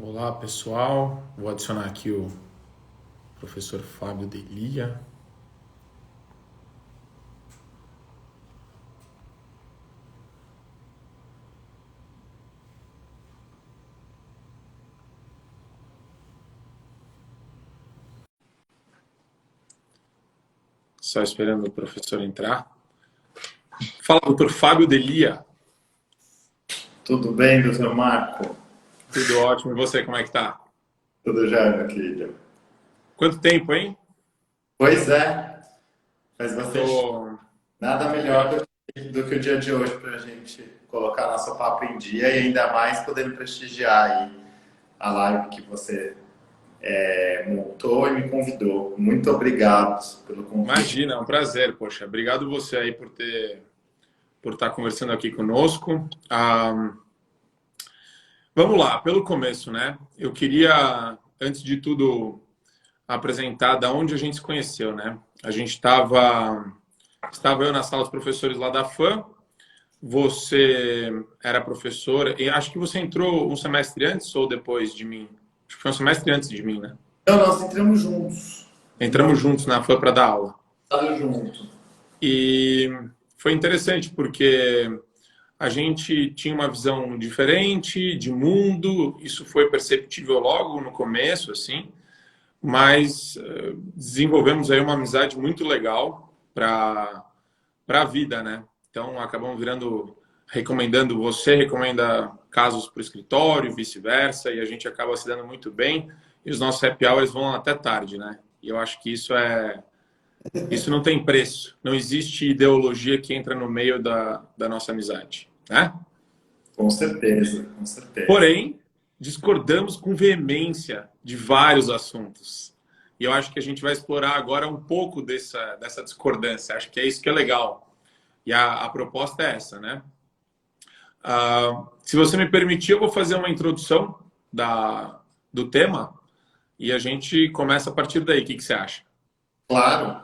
Olá pessoal, vou adicionar aqui o professor Fábio Delia. Só esperando o professor entrar. Fala, doutor Fábio Delia. Tudo bem, doutor Marco? Tudo ótimo, e você, como é que tá? Tudo já, meu querido? Quanto tempo, hein? Pois é, faz bastante. Tô... Nada melhor do que o dia de hoje para a gente colocar nosso papo em dia e ainda mais podendo prestigiar aí a live que você montou e me convidou. Muito obrigado pelo convite. Imagina, é um prazer, poxa. Obrigado você aí por estar conversando aqui conosco. Vamos lá, pelo começo, né? Eu queria, antes de tudo, apresentar da onde a gente se conheceu, né? A gente estava eu na sala dos professores lá da FAM. Você era professora, e acho que você entrou um semestre antes ou depois de mim? Acho que foi um semestre antes de mim, né? Então, nós entramos juntos, Entramos juntos na FAM para dar aula. estamos junto. E foi interessante porque a gente tinha uma visão diferente de mundo, isso foi perceptível logo no começo, assim, mas desenvolvemos aí uma amizade muito legal para a vida, né? Então acabamos virando, recomendando, você recomenda casos para o escritório, vice-versa, e a gente acaba se dando muito bem, e os nossos happy hours vão até tarde, né? E eu acho que isso não tem preço, não existe ideologia que entra no meio da nossa amizade, né? Com certeza, com certeza. Porém, discordamos com veemência de vários assuntos. E eu acho que a gente vai explorar agora um pouco dessa discordância. Acho que é isso que é legal. E a proposta é essa, né? Se você me permitir, eu vou fazer uma introdução do tema e a gente começa a partir daí. O que você acha? Claro,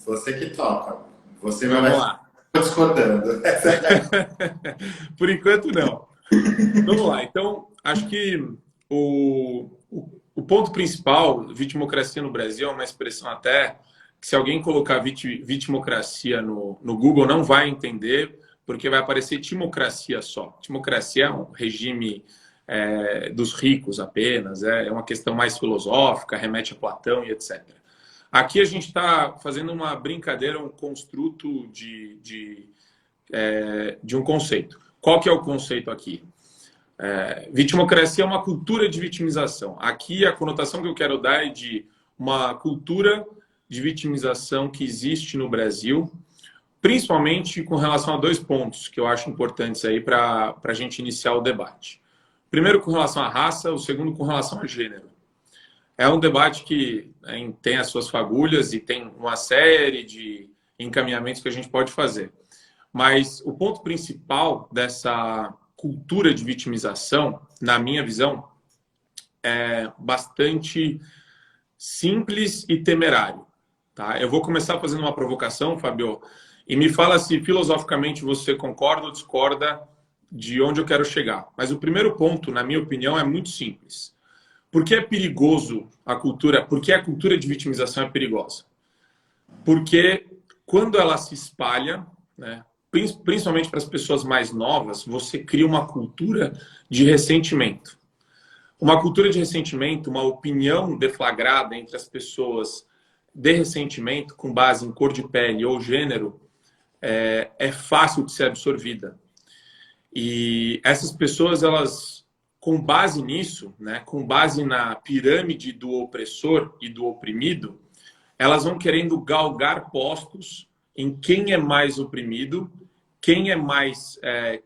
você que toca. Você não Vamos vai lá. ficar discordando. Por enquanto, não. Vamos lá. Então, acho que o ponto principal, vitimocracia no Brasil, é uma expressão até que se alguém colocar vitimocracia no Google não vai entender, porque vai aparecer timocracia só. Timocracia é um regime dos ricos apenas, é uma questão mais filosófica, remete a Platão e etc. Aqui a gente está fazendo uma brincadeira, um construto de um conceito. Qual que é o conceito aqui? Vitimocracia é uma cultura de vitimização. Aqui a conotação que eu quero dar é de uma cultura de vitimização que existe no Brasil, principalmente com relação a dois pontos que eu acho importantes aí para a gente iniciar o debate. Primeiro com relação à raça, o segundo com relação a gênero. É um debate que tem as suas fagulhas e tem uma série de encaminhamentos que a gente pode fazer. Mas o ponto principal dessa cultura de vitimização, na minha visão, é bastante simples e temerário. Tá? Eu vou começar fazendo uma provocação, Fabio, e me fala se filosoficamente você concorda ou discorda de onde eu quero chegar. Mas o primeiro ponto, na minha opinião, é muito simples. Por que é perigoso a cultura? Por que a cultura de vitimização é perigosa? Porque quando ela se espalha, né, principalmente para as pessoas mais novas, você cria uma cultura de ressentimento. Uma cultura de ressentimento, uma opinião deflagrada entre as pessoas de ressentimento, com base em cor de pele ou gênero, é fácil de ser absorvida. E essas pessoas, elas, com base nisso, né, com base na pirâmide do opressor e do oprimido, elas vão querendo galgar postos em quem é mais oprimido, quem é mais,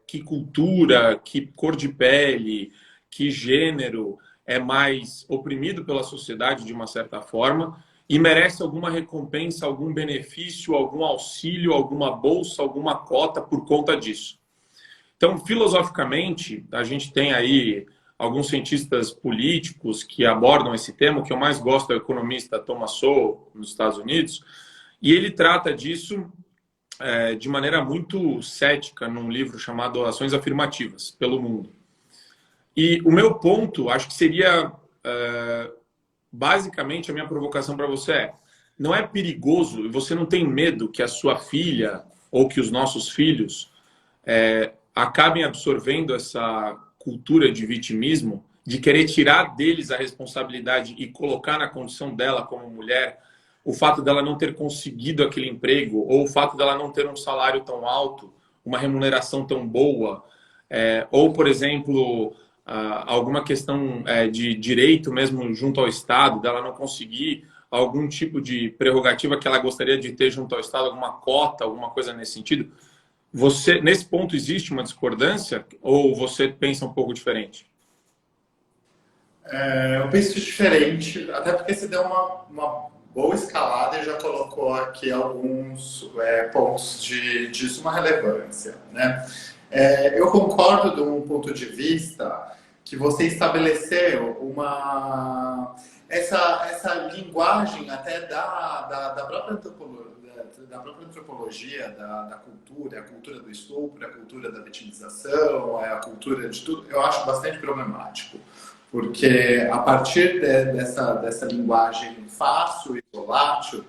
que cultura, que cor de pele, que gênero é mais oprimido pela sociedade de uma certa forma e merece alguma recompensa, algum benefício, algum auxílio, alguma bolsa, alguma cota por conta disso. Então, filosoficamente, a gente tem aí alguns cientistas políticos que abordam esse tema. O que eu mais gosto é o economista Thomas Sowell, nos Estados Unidos, e ele trata disso de maneira muito cética num livro chamado Ações Afirmativas pelo Mundo. E o meu ponto, acho que seria, basicamente, a minha provocação para você não é perigoso e você não tem medo que a sua filha ou que os nossos filhos acabem absorvendo essa cultura de vitimismo, de querer tirar deles a responsabilidade e colocar na condição dela como mulher o fato dela não ter conseguido aquele emprego ou o fato dela não ter um salário tão alto, uma remuneração tão boa, ou, por exemplo, alguma questão de direito mesmo junto ao Estado, dela não conseguir algum tipo de prerrogativa que ela gostaria de ter junto ao Estado, alguma cota, alguma coisa nesse sentido. Você, nesse ponto, existe uma discordância ou você pensa um pouco diferente? Eu penso diferente, até porque você deu uma boa escalada e já colocou aqui alguns pontos de suma relevância, né? Eu concordo de um ponto de vista que você estabeleceu essa linguagem até da própria antropologia, da cultura, a cultura do estupro, a cultura da vitimização, a cultura de tudo, eu acho bastante problemático. Porque a partir dessa linguagem fácil e volátil,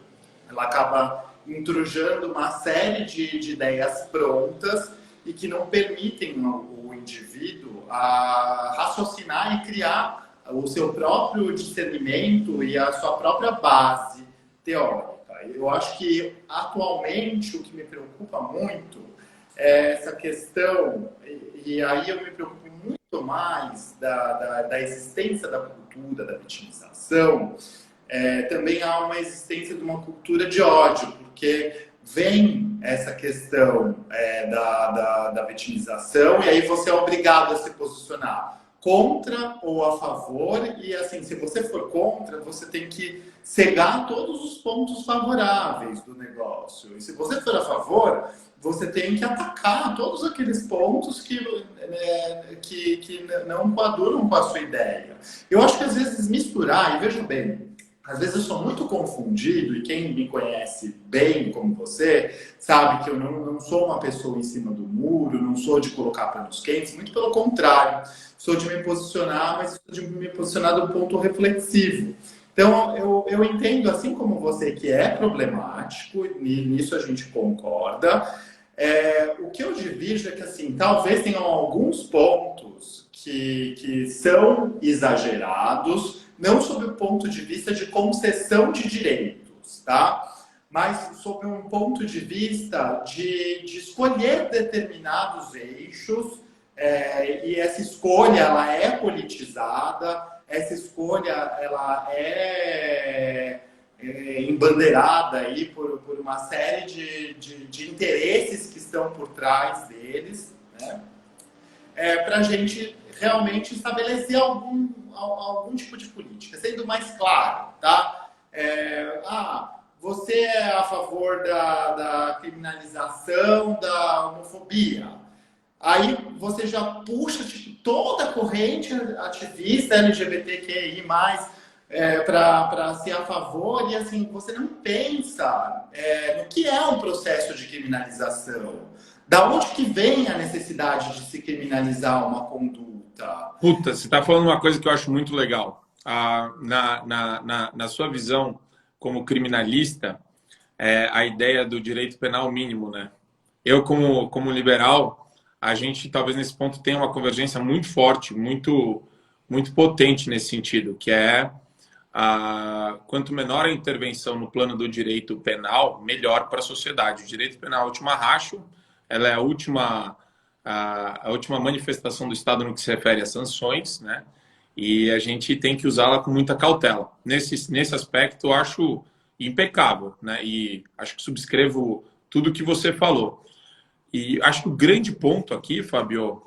ela acaba intrujando uma série de ideias prontas e que não permitem o indivíduo a raciocinar e criar o seu próprio discernimento e a sua própria base teórica. Eu acho que, atualmente, o que me preocupa muito é essa questão, e aí eu me preocupo muito mais da existência da cultura da vitimização. Também há uma existência de uma cultura de ódio, porque vem essa questão da vitimização e aí você é obrigado a se posicionar contra ou a favor, e assim, se você for contra, você tem que cegar todos os pontos favoráveis do negócio. E se você for a favor, você tem que atacar todos aqueles pontos que não coadunam com a sua ideia. Eu acho que às vezes misturar, e veja bem, às vezes eu sou muito confundido, e quem me conhece bem como você, sabe que eu não sou uma pessoa em cima do muro, não sou de colocar panos quentes, muito pelo contrário, sou de me posicionar, mas sou de me posicionar do ponto reflexivo. Então, eu entendo, assim como você, que é problemático, e nisso a gente concorda. O que eu divido é que, assim, talvez tenham alguns pontos que são exagerados, não sob o ponto de vista de concessão de direitos, tá? Mas sob um ponto de vista de escolher determinados eixos, e essa escolha ela é politizada, essa escolha ela é embandeirada aí por uma série de interesses que estão por trás deles, né? Para a gente realmente estabelecer algum tipo de política, sendo mais claro, tá? Você é a favor da criminalização da homofobia. Aí você já puxa toda a corrente ativista LGBTQI+, para ser a favor, e assim, você não pensa no que é um processo de criminalização. Da onde que vem a necessidade de se criminalizar uma conduta? Puta, você está falando uma coisa que eu acho muito legal. Na sua visão como criminalista, a ideia do direito penal mínimo, né? Eu, como liberal, a gente talvez nesse ponto tenha uma convergência muito forte, muito, muito potente nesse sentido, que quanto menor a intervenção no plano do direito penal, melhor para a sociedade. O direito penal é a última racho, ela é a última manifestação do Estado no que se refere a sanções, né? E a gente tem que usá-la com muita cautela. Nesse aspecto, eu acho impecável, né? E acho que subscrevo tudo que você falou. E acho que o grande ponto aqui, Fábio,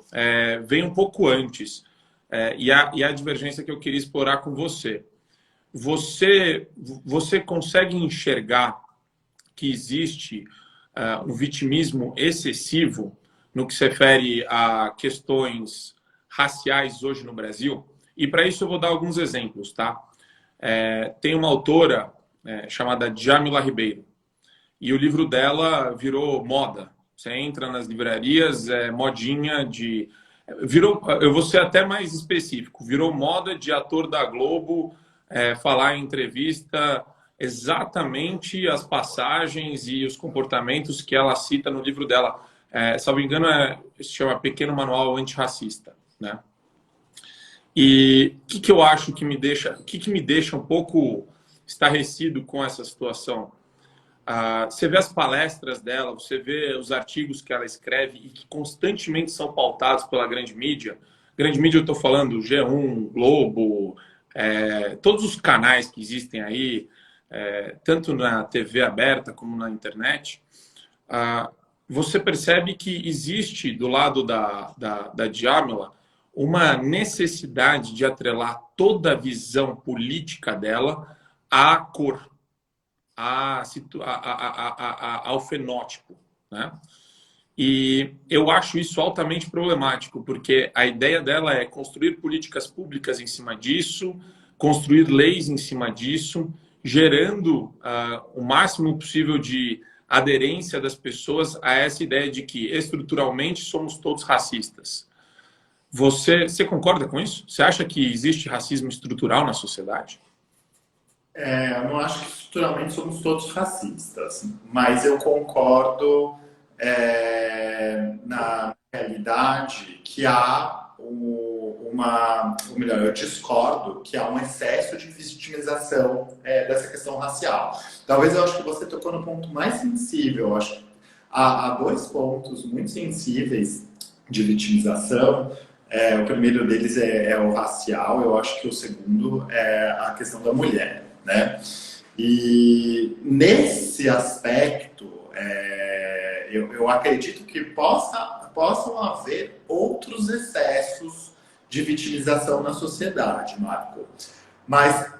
vem um pouco antes. E a divergência que eu queria explorar com você. Você consegue enxergar que existe um vitimismo excessivo no que se refere a questões raciais hoje no Brasil? E para isso eu vou dar alguns exemplos, tá? Tem uma autora chamada Djamila Ribeiro, e o livro dela virou moda. Você entra nas livrarias, modinha de Virou, eu vou ser até mais específico, virou moda de ator da Globo falar em entrevista exatamente as passagens e os comportamentos que ela cita no livro dela. Salvo engano, se chama Pequeno Manual Antirracista, né? E o que eu acho que me deixa, que me deixa um pouco estarrecido com essa situação? Você vê as palestras dela, você vê os artigos que ela escreve e que constantemente são pautados pela grande mídia. Grande mídia, eu estou falando G1, Globo, todos os canais que existem aí, tanto na TV aberta como na internet. Você percebe que existe do lado da Djamila uma necessidade de atrelar toda a visão política dela à cor, ao fenótipo, né? E eu acho isso altamente problemático, porque a ideia dela é construir políticas públicas em cima disso, construir leis em cima disso, gerando o máximo possível de aderência das pessoas a essa ideia de que estruturalmente somos todos racistas. Você concorda com isso? Você acha que existe racismo estrutural na sociedade? Eu não acho que estruturalmente somos todos racistas, mas eu concordo na realidade que há ou melhor, eu discordo que há um excesso de vitimização dessa questão racial. Talvez eu acho que você tocou no ponto mais sensível. Eu acho que há dois pontos muito sensíveis de vitimização. O primeiro deles é o racial, eu acho que o segundo é a questão da mulher, né? E nesse aspecto, eu acredito que possam haver outros excessos de vitimização na sociedade, Marco. Mas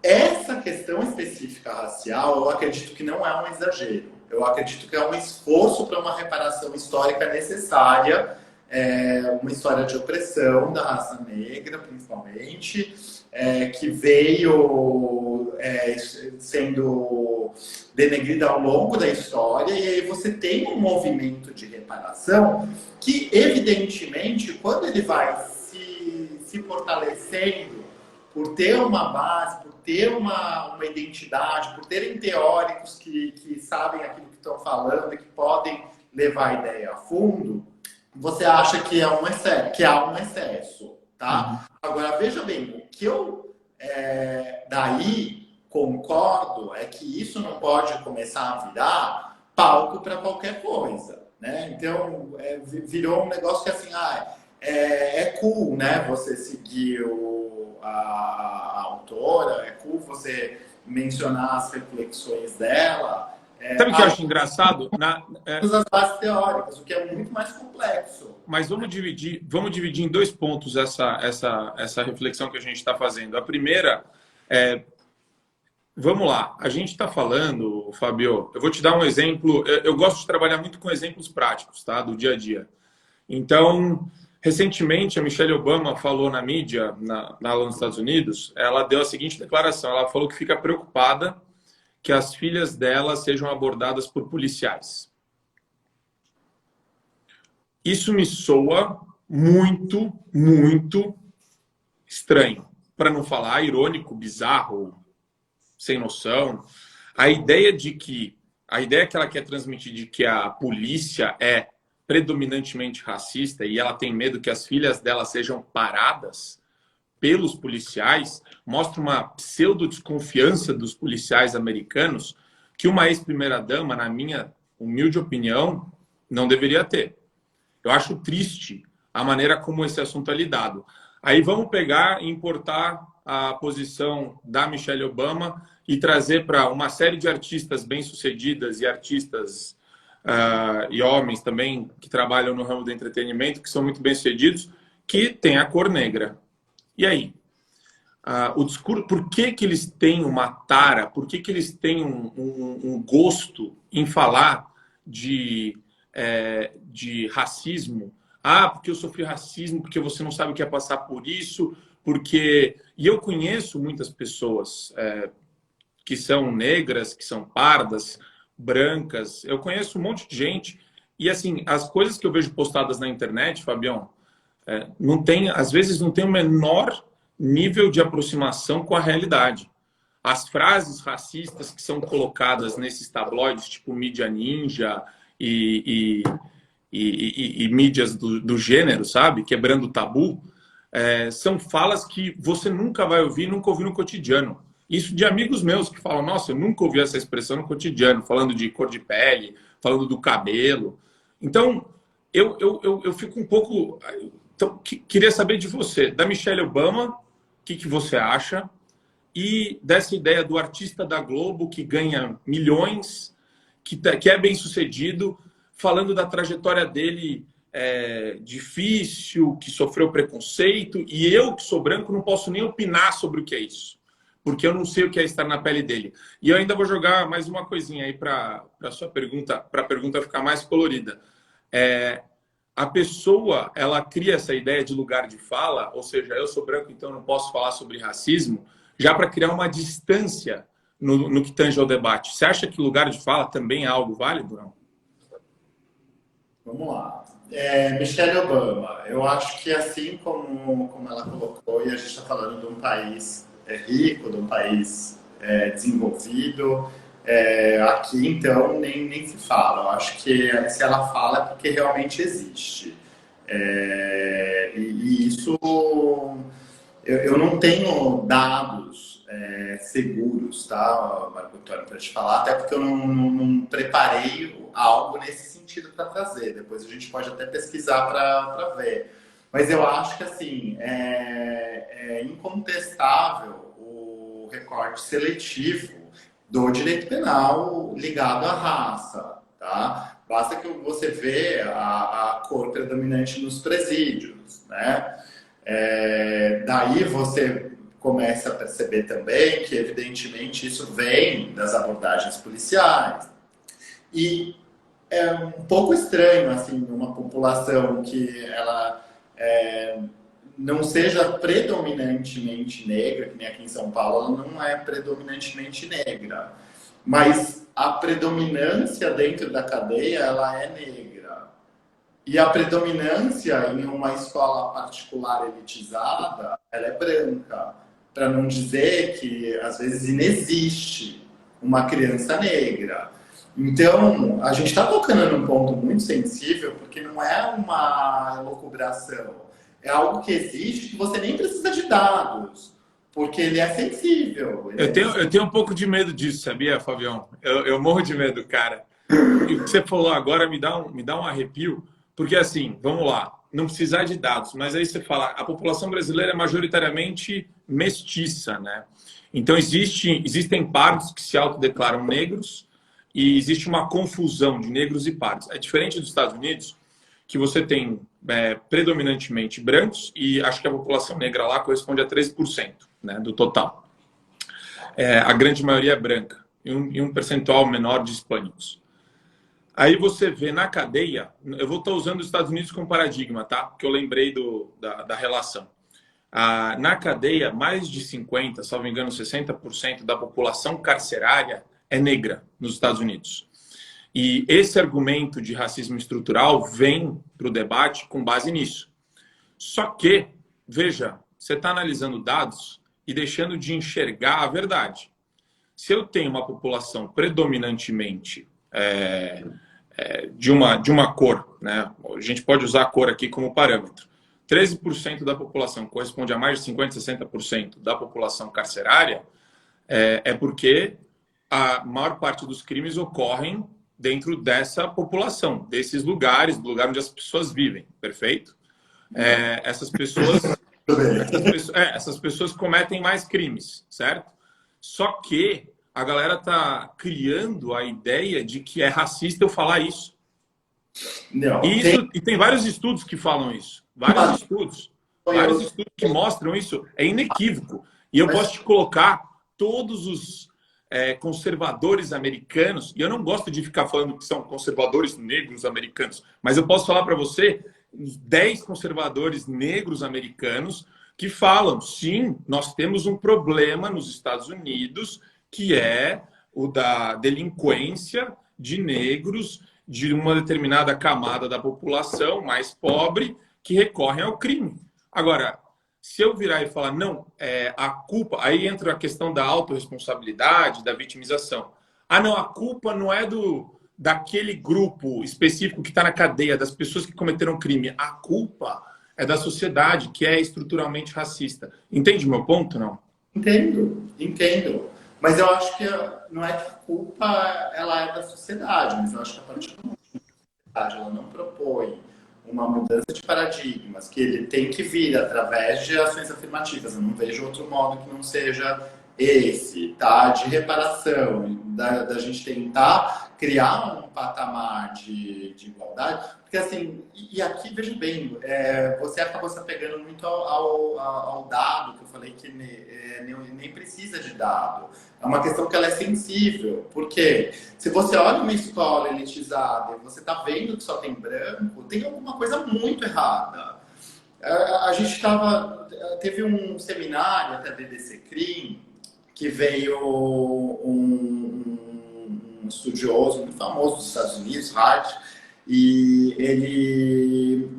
essa questão específica racial, eu acredito que não é um exagero. Eu acredito que é um esforço para uma reparação histórica necessária, uma história de opressão da raça negra, principalmente, que veio sendo denegrida ao longo da história, e aí você tem um movimento de reparação que, evidentemente, quando ele vai se fortalecendo por ter uma base, por ter uma identidade, por terem teóricos que sabem aquilo que estão falando e que podem levar a ideia a fundo, você acha que há um excesso, tá? Agora, veja bem, o que eu daí concordo é que isso não pode começar a virar palco para qualquer coisa, né? Então, virou um negócio que assim, é cool, né? Você seguir a autora, é cool você mencionar as reflexões dela. Sabe o que eu acho engraçado? As bases teóricas, o que é muito mais complexo. Mas vamos dividir em dois pontos essa reflexão que a gente está fazendo. A primeira vamos lá, a gente está falando, Fabio, eu vou te dar um exemplo, eu gosto de trabalhar muito com exemplos práticos, tá? Do dia a dia. Então, recentemente, a Michelle Obama falou na mídia, lá nos Estados Unidos, ela deu a seguinte declaração, ela falou que fica preocupada que as filhas dela sejam abordadas por policiais. Isso me soa muito, muito estranho. Para não falar irônico, bizarro, sem noção. A ideia que ela quer transmitir de que a polícia é predominantemente racista e ela tem medo que as filhas dela sejam paradas pelos policiais, mostra uma pseudo-desconfiança dos policiais americanos que uma ex-primeira-dama, na minha humilde opinião, não deveria ter. Eu acho triste a maneira como esse assunto é lidado. Aí vamos pegar e importar a posição da Michelle Obama e trazer para uma série de artistas bem-sucedidas e artistas e homens também que trabalham no ramo do entretenimento, que são muito bem-sucedidos, que têm a cor negra. E aí? O discurso, por que eles têm uma tara, por que eles têm um gosto em falar de racismo? Porque eu sofri racismo, porque você não sabe o que é passar por isso, porque... E eu conheço muitas pessoas que são negras, que são pardas, brancas, eu conheço um monte de gente, e assim, as coisas que eu vejo postadas na internet, Fabião, não tem, às vezes não tem o menor nível de aproximação com a realidade. As frases racistas que são colocadas nesses tabloides, tipo Mídia Ninja e mídias do gênero, sabe? Quebrando o tabu, são falas que você nunca vai ouvir, nunca ouviu no cotidiano. Isso de amigos meus que falam, nossa, eu nunca ouvi essa expressão no cotidiano, falando de cor de pele, falando do cabelo. Então, eu fico um pouco... Então, queria saber de você, da Michelle Obama, o que você acha? E dessa ideia do artista da Globo que ganha milhões, que é bem sucedido, falando da trajetória dele difícil, que sofreu preconceito, e eu, que sou branco, não posso nem opinar sobre o que é isso, porque eu não sei o que é estar na pele dele. E eu ainda vou jogar mais uma coisinha aí para a sua pergunta, para a pergunta ficar mais colorida. A pessoa, ela cria essa ideia de lugar de fala, ou seja, eu sou branco, então não posso falar sobre racismo, já para criar uma distância no que tange ao debate. Você acha que lugar de fala também é algo válido, não? Vamos lá. Michelle Obama, eu acho que assim como ela colocou, e a gente está falando de um país rico, de um país desenvolvido, aqui então nem se fala. Eu acho que se ela fala é porque realmente existe. E isso eu não tenho dados seguros, tá, Marco Antônio, para te falar, até porque eu não preparei algo nesse sentido para trazer. Depois a gente pode até pesquisar para ver. Mas eu acho que assim é incontestável o recorte seletivo do direito penal ligado à raça, tá? Basta que você vê a cor predominante nos presídios, né? Daí você começa a perceber também que, evidentemente, isso vem das abordagens policiais. E é um pouco estranho, assim, uma população que ela não seja predominantemente negra, que nem aqui em São Paulo, ela não é predominantemente negra. Mas a predominância dentro da cadeia, ela é negra. E a predominância em uma escola particular elitizada, ela é branca. Para não dizer que, às vezes, inexiste uma criança negra. Então, a gente está tocando num ponto muito sensível, porque não é uma elucubração. É algo que existe que você nem precisa de dados, porque ele é sensível. Eu tenho um pouco de medo disso, sabia, Fabião? Eu morro de medo, cara. E o que você falou agora me dá um arrepio, porque assim, vamos lá, não precisar de dados, mas aí você fala, a população brasileira é majoritariamente mestiça, né? Então existem pardos que se autodeclaram negros e existe uma confusão de negros e pardos. É diferente dos Estados Unidos, que você tem predominantemente brancos e acho que a população negra lá corresponde a 13%, né, do total. A grande maioria é branca e um percentual menor de hispânicos. Aí você vê na cadeia, eu vou estar usando os Estados Unidos como paradigma, tá? Porque eu lembrei da relação. Na cadeia, mais de 50%, salvo engano, 60% da população carcerária é negra nos Estados Unidos. E esse argumento de racismo estrutural vem para o debate com base nisso. Só que, veja, você está analisando dados e deixando de enxergar a verdade. Se eu tenho uma população predominantemente de uma cor, né? A gente pode usar a cor aqui como parâmetro. 13% da população corresponde a mais de 50%, 60% da população carcerária, porque a maior parte dos crimes ocorrem dentro dessa população, desses lugares, do lugar onde as pessoas vivem, perfeito? Essas pessoas cometem mais crimes, certo? Só que a galera tá criando a ideia de que é racista eu falar isso. Não, E tem vários estudos que falam isso. Vários estudos que mostram isso. É inequívoco. E eu posso te colocar todos os conservadores americanos, e eu não gosto de ficar falando que são conservadores negros americanos, mas eu posso falar para você 10 conservadores negros americanos que falam, sim, nós temos um problema nos Estados Unidos, que é o da delinquência de negros de uma determinada camada da população mais pobre, que recorrem ao crime. Agora, se eu virar e falar, não, a culpa... Aí entra a questão da autorresponsabilidade, da vitimização. Ah, não, a culpa não é daquele grupo específico que está na cadeia, das pessoas que cometeram crime. A culpa é da sociedade, que é estruturalmente racista. Entende o meu ponto, não? Entendo, entendo. Mas eu acho que não é que a culpa ela é da sociedade, mas eu acho que a partir do momento que a sociedade ela não propõe uma mudança de paradigmas, que ele tem que vir através de ações afirmativas. Eu não vejo outro modo que não seja esse, tá? De reparação, da gente tentar criar um patamar de igualdade. Porque assim, e aqui, veja bem, você acabou se apegando muito ao dado, que eu falei que nem precisa de dado. É uma questão que ela é sensível. Porque se você olha uma escola elitizada e você está vendo que só tem branco, tem alguma coisa muito errada. A gente teve um seminário até BBC CRIM, que veio um estudioso muito famoso dos Estados Unidos, Hart, e ele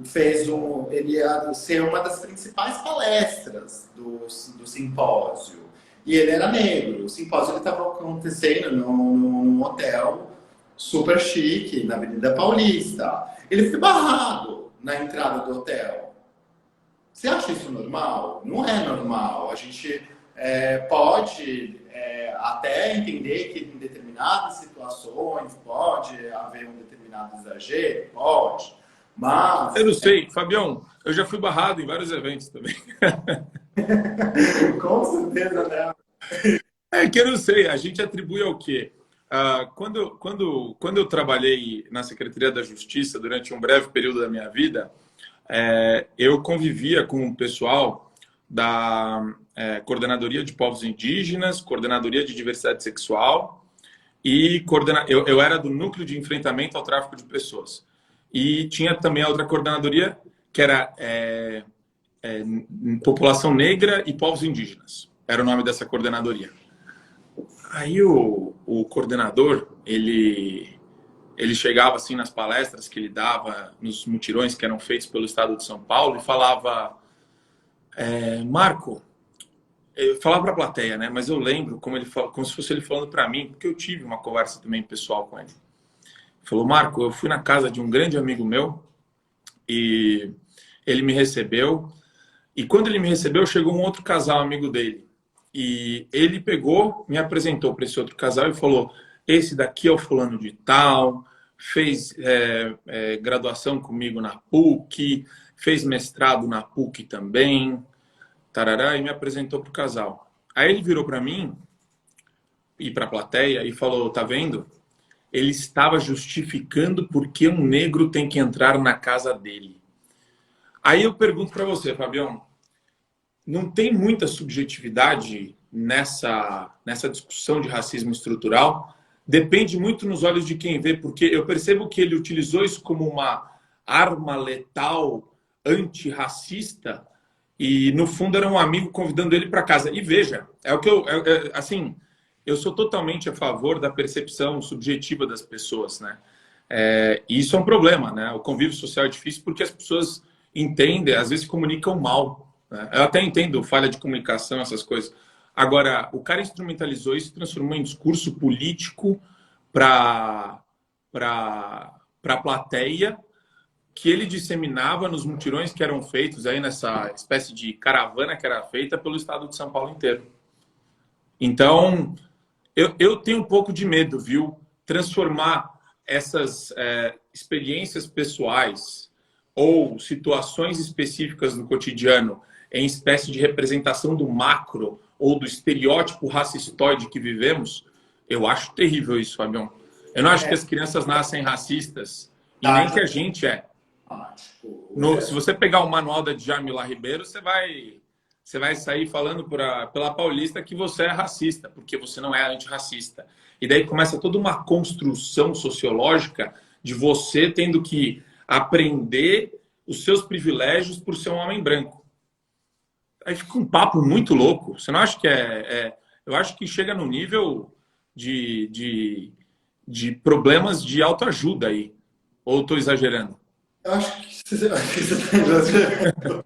ia ser uma das principais palestras do simpósio. E ele era negro. O simpósio estava acontecendo num hotel super chique, na Avenida Paulista. Ele foi barrado na entrada do hotel. Você acha isso normal? Não é normal. A gente pode até entender que em determinadas situações pode haver um determinado exagero, pode, mas... Eu não sei, Fabião, eu já fui barrado em vários eventos também. Com certeza, né? É que eu não sei, a gente atribui ao quê? Quando eu trabalhei na Secretaria da Justiça durante um breve período da minha vida, eu convivia com o pessoal da Coordenadoria de Povos Indígenas, Coordenadoria de Diversidade Sexual e eu era do Núcleo de Enfrentamento ao Tráfico de Pessoas. E tinha também a outra coordenadoria, que era População Negra e Povos Indígenas. Era o nome dessa coordenadoria. Aí o coordenador, ele chegava assim nas palestras que ele dava, nos mutirões que eram feitos pelo Estado de São Paulo, e falava... Marco, eu falava para a plateia, né? Mas eu lembro como se fosse ele falando para mim, porque eu tive uma conversa também pessoal com ele. Ele falou, Marco, eu fui na casa de um grande amigo meu e ele me recebeu. E quando ele me recebeu, chegou um outro casal amigo dele. E ele pegou, me apresentou para esse outro casal e falou, esse daqui é o fulano de tal, fez graduação comigo na PUC, fez mestrado na PUC também, tarará, e me apresentou para o casal. Aí ele virou para mim e para a plateia e falou, tá vendo? Ele estava justificando por que um negro tem que entrar na casa dele. Aí eu pergunto para você, Fabião, não tem muita subjetividade nessa discussão de racismo estrutural? Depende muito nos olhos de quem vê, porque eu percebo que ele utilizou isso como uma arma letal antirracista e, no fundo, era um amigo convidando ele para casa. E veja, é o que assim, eu sou totalmente a favor da percepção subjetiva das pessoas, né? E isso é um problema, né? O convívio social é difícil porque as pessoas entendem, às vezes comunicam mal, né? Eu até entendo falha de comunicação, essas coisas. Agora, o cara instrumentalizou isso e transformou em discurso político para a plateia, que ele disseminava nos mutirões que eram feitos aí nessa espécie de caravana que era feita pelo estado de São Paulo inteiro. Então, eu tenho um pouco de medo, viu? Transformar essas experiências pessoais ou situações específicas no cotidiano em espécie de representação do macro ou do estereótipo racistoide que vivemos, eu acho terrível isso, Fabião. Eu não acho que as crianças nascem racistas e nem que a gente é. Se você pegar o manual da Djamila Ribeiro, você vai sair falando pela Paulista que você é racista, porque você não é antirracista. E daí começa toda uma construção sociológica de você tendo que aprender os seus privilégios por ser um homem branco. Aí fica um papo muito louco. Você não acha que eu acho que chega no nível de problemas de autoajuda aí. Ou estou exagerando? Eu acho que Você tá exagerando.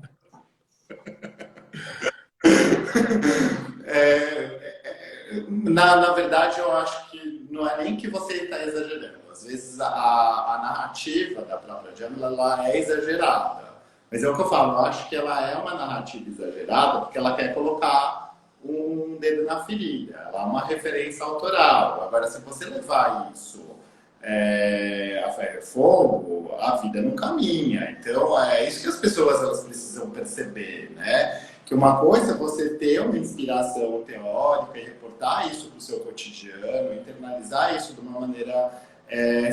Na verdade, eu acho que não é nem que você está exagerando. Às vezes a narrativa da própria Djamila, ela é exagerada. Mas é o que eu falo, eu acho que ela é uma narrativa exagerada porque ela quer colocar um dedo na ferida. Ela é uma referência autoral. Agora, se você levar isso a ferro e fogo, a vida não caminha. Então, é isso que as pessoas elas precisam perceber, né? Que uma coisa é você ter uma inspiração teórica e reportar isso para o seu cotidiano, internalizar isso de uma maneira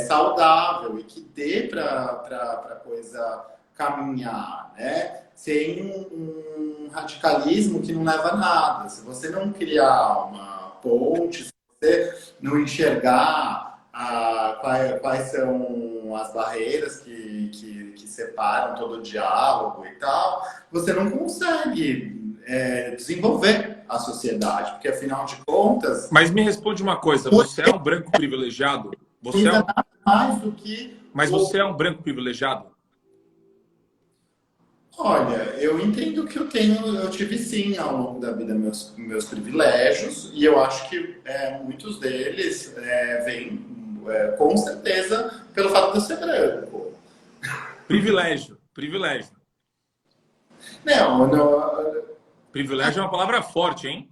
saudável e que dê para a coisa caminhar, né? Sem um radicalismo que não leva a nada. Se você não criar uma ponte, se você não enxergar quais são as barreiras que separam todo o diálogo e tal, você não consegue desenvolver a sociedade, porque afinal de contas... Mas me responde uma coisa, você é um branco privilegiado? Você é um... mais do que... Mas você é um branco privilegiado? Olha, eu entendo que eu tive sim ao longo da vida meus privilégios, e eu acho que muitos deles vêm com certeza pelo fato de eu ser branco. Privilégio, privilégio. Não, privilégio é uma palavra forte, hein?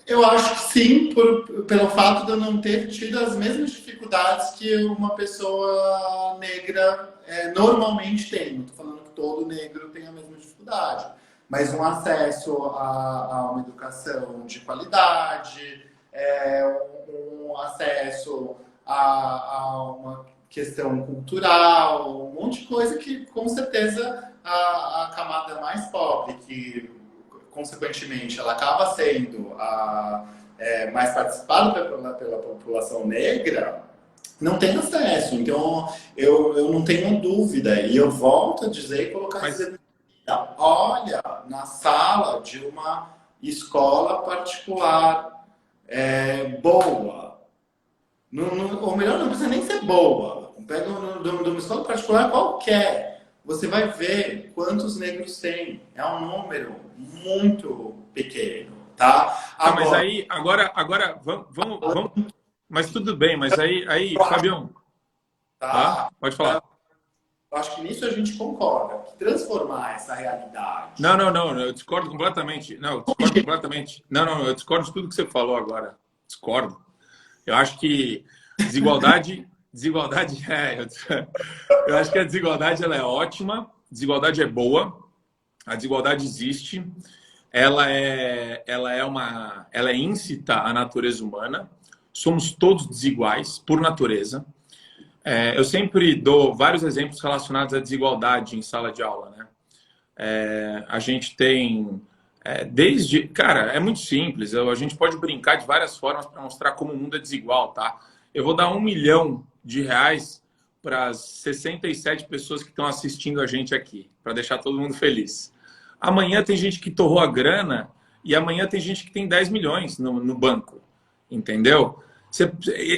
Eu acho que sim, pelo fato de eu não ter tido as mesmas dificuldades que uma pessoa negra normalmente tem. Não estou falando que todo negro tem a mesma dificuldade, mas um acesso a uma educação de qualidade, um acesso a uma questão cultural, um monte de coisa que, com certeza, a camada mais pobre, que consequentemente ela acaba sendo mais participada pela população negra, não tem acesso. Então, eu não tenho dúvida. E eu volto a dizer e colocar olha, na sala de uma escola particular boa, ou melhor, não precisa nem ser boa. Pega de uma escola particular qualquer, você vai ver quantos negros tem. É um número muito pequeno, tá? Mas aí, agora vamos... Mas tudo bem, mas aí Fabião, tá? Pode falar. Eu acho que nisso a gente concorda, que transformar essa realidade... Não, eu discordo completamente. Não, eu discordo de tudo que você falou agora. Discordo. Eu acho que desigualdade eu acho que a desigualdade ela é ótima, desigualdade é boa, a desigualdade existe, ela é íncita à natureza humana, somos todos desiguais por natureza. Eu sempre dou vários exemplos relacionados à desigualdade em sala de aula, né? A gente tem cara, é muito simples, a gente pode brincar de várias formas para mostrar como o mundo é desigual, tá? Eu vou dar R$1 milhão para as 67 pessoas que estão assistindo a gente aqui, para deixar todo mundo feliz. Amanhã tem gente que torrou a grana e amanhã tem gente que tem 10 milhões no banco, entendeu?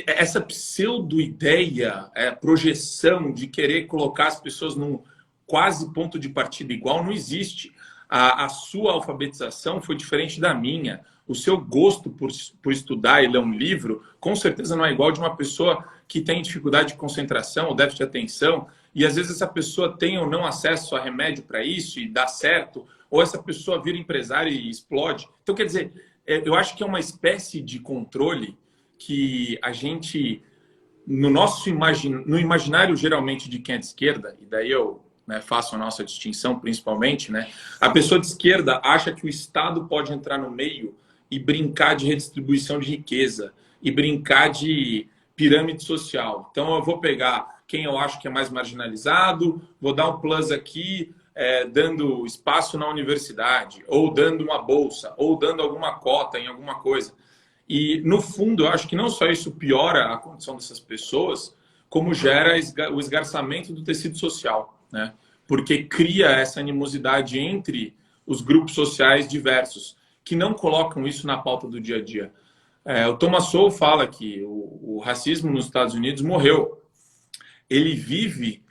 Essa pseudo-ideia, projeção de querer colocar as pessoas num quase ponto de partida igual não existe. A sua alfabetização foi diferente da minha. O seu gosto por estudar e ler um livro, com certeza não é igual de uma pessoa que tem dificuldade de concentração ou déficit de atenção, e às vezes essa pessoa tem ou não acesso a remédio para isso e dá certo, ou essa pessoa vira empresária e explode. Então, quer dizer, eu acho que é uma espécie de controle que a gente, no imaginário geralmente de quem é de esquerda, e daí eu faço a nossa distinção principalmente, né? A pessoa de esquerda acha que o Estado pode entrar no meio e brincar de redistribuição de riqueza e brincar de pirâmide social. Então eu vou pegar quem eu acho que é mais marginalizado, vou dar um plus aqui, dando espaço na universidade, ou dando uma bolsa, ou dando alguma cota em alguma coisa. E no fundo eu acho que não só isso piora a condição dessas pessoas, como gera o esgarçamento do tecido social, né? Porque cria essa animosidade entre os grupos sociais diversos, que não colocam isso na pauta do dia a dia. O Thomas Sowell fala que o racismo nos Estados Unidos morreu. Ele vive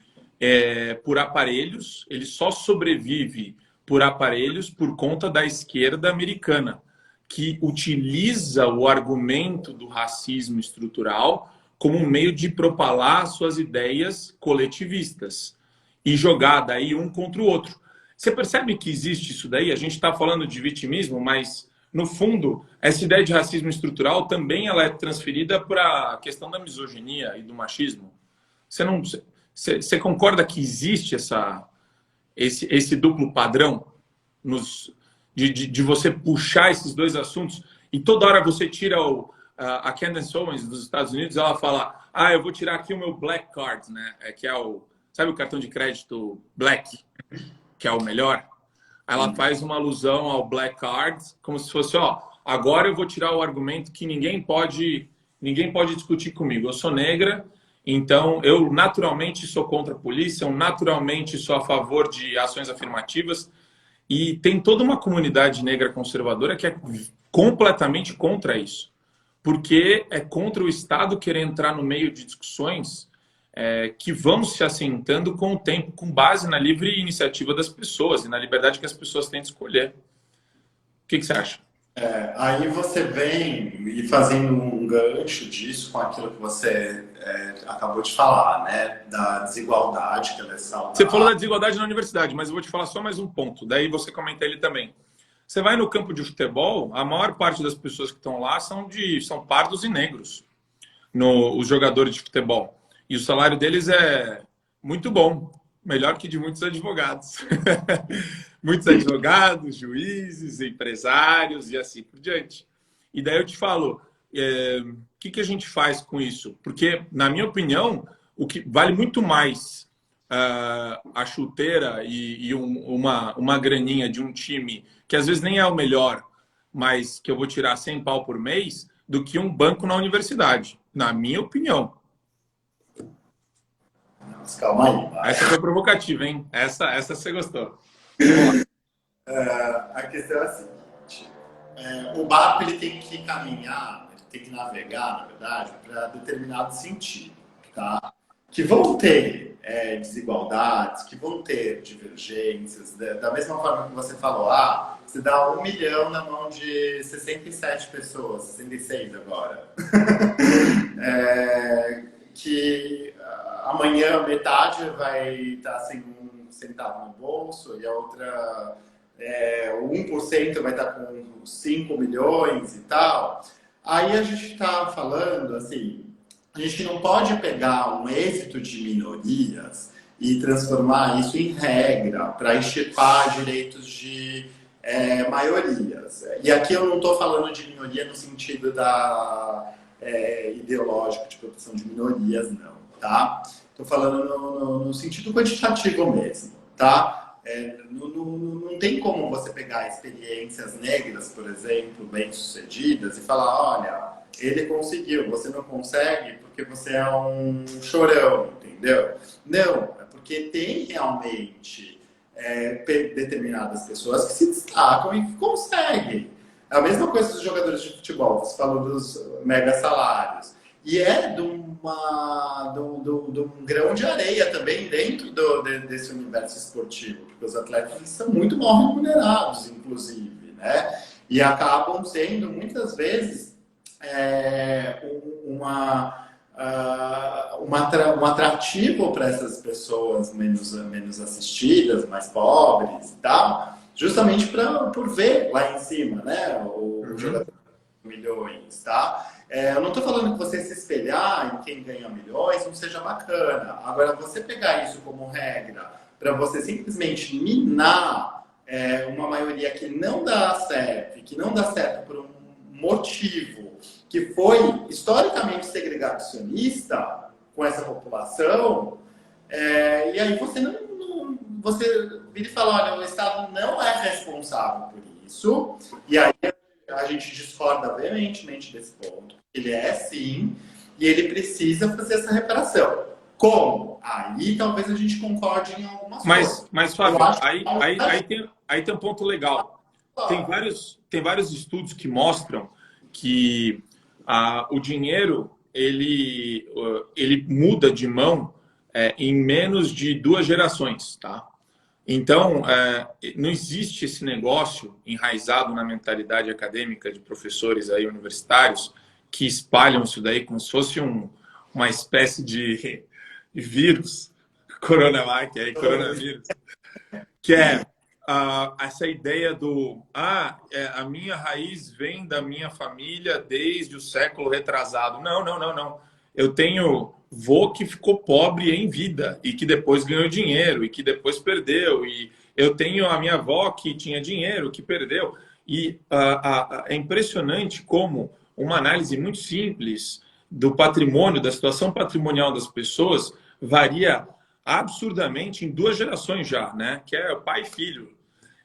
por aparelhos, ele só sobrevive por aparelhos por conta da esquerda americana, que utiliza o argumento do racismo estrutural como um meio de propalar suas ideias coletivistas e jogar daí um contra o outro. Você percebe que existe isso daí? A gente está falando de vitimismo, mas, no fundo, essa ideia de racismo estrutural também ela é transferida para a questão da misoginia e do machismo. Você concorda que existe esse duplo padrão de você puxar esses dois assuntos e toda hora você tira a Candace Owens dos Estados Unidos, ela fala, eu vou tirar aqui o meu Black Card, né? Que é sabe o cartão de crédito Black, que é o melhor? Ela faz uma alusão ao Black Card, como se fosse, agora eu vou tirar o argumento que ninguém pode discutir comigo. Eu sou negra, então eu naturalmente sou contra a polícia, eu naturalmente sou a favor de ações afirmativas. E tem toda uma comunidade negra conservadora que é completamente contra isso. Porque é contra o Estado querer entrar no meio de discussões que vão se assentando com o tempo, com base na livre iniciativa das pessoas e na liberdade que as pessoas têm de escolher. O que você acha? Aí você vem e fazendo um gancho disso com aquilo que você acabou de falar, né? Da desigualdade que ela é saudável. Você falou da desigualdade na universidade, mas eu vou te falar só mais um ponto. Daí você comenta ele também. Você vai no campo de futebol, a maior parte das pessoas que estão lá são pardos e negros, os jogadores de futebol. E o salário deles é muito bom, melhor que de muitos advogados. Muitos advogados, juízes, empresários e assim por diante. E daí eu te falo, o que a gente faz com isso? Porque, na minha opinião, o que vale muito mais a chuteira e uma graninha de um time que às vezes nem é o melhor, mas que eu vou tirar 100 pau por mês, do que um banco na universidade, na minha opinião. Mas calma aí. Vai. Essa foi provocativa, hein? Essa você gostou. A questão é a seguinte: o barco ele tem que caminhar, ele tem que navegar, na verdade, para determinado sentido, tá? Que vão ter desigualdades, que vão ter divergências, da mesma forma que você falou, você dá 1 milhão na mão de 67 pessoas, 66 agora, que amanhã metade vai estar sem um centavo no bolso e a outra, o 1% vai estar com 5 milhões e tal. Aí a gente está falando assim, a gente não pode pegar um êxito de minorias e transformar isso em regra para extirpar direitos de maiorias. E aqui eu não estou falando de minoria no sentido ideológico de proteção de minorias, não, tá? Estou falando no sentido quantitativo mesmo, tá? Não tem como você pegar experiências negras, por exemplo, bem-sucedidas e falar, olha, ele conseguiu, você não consegue porque você é um chorão, entendeu? Não, é porque tem realmente determinadas pessoas que se destacam e que conseguem. É a mesma coisa dos jogadores de futebol, você falou dos mega salários. E de um grão de areia também dentro desse universo esportivo, porque os atletas são muito mal remunerados, inclusive, né? E acabam sendo, muitas vezes, um atrativo para essas pessoas menos assistidas, mais pobres e tal, justamente por ver lá em cima, né? O jogador de milhões, tá? Eu não estou falando que você se espelhar em quem ganha milhões não seja bacana. Agora, você pegar isso como regra para você simplesmente minar uma maioria que não dá certo, que não dá certo por um motivo que foi historicamente segregacionista com essa população, e aí você você vira e fala, olha, o Estado não é responsável por isso, e aí a gente discorda veementemente desse ponto. Ele é sim, e ele precisa fazer essa reparação. Como? Aí talvez a gente concorde em algumas coisas. Mas Fábio, aí tem um ponto legal. Tem vários estudos que mostram que o dinheiro ele muda de mão em menos de 2 gerações, tá? Então, não existe esse negócio enraizado na mentalidade acadêmica de professores aí universitários que espalham isso daí como se fosse uma espécie de vírus, coronavírus, que é essa ideia do a minha raiz vem da minha família desde o século retrasado. Não, não, não, não. Eu tenho vô que ficou pobre em vida e que depois ganhou dinheiro e que depois perdeu. E eu tenho a minha avó que tinha dinheiro, que perdeu. E é impressionante como uma análise muito simples do patrimônio, da situação patrimonial das pessoas, varia absurdamente em 2 gerações já, né? Que é pai e filho.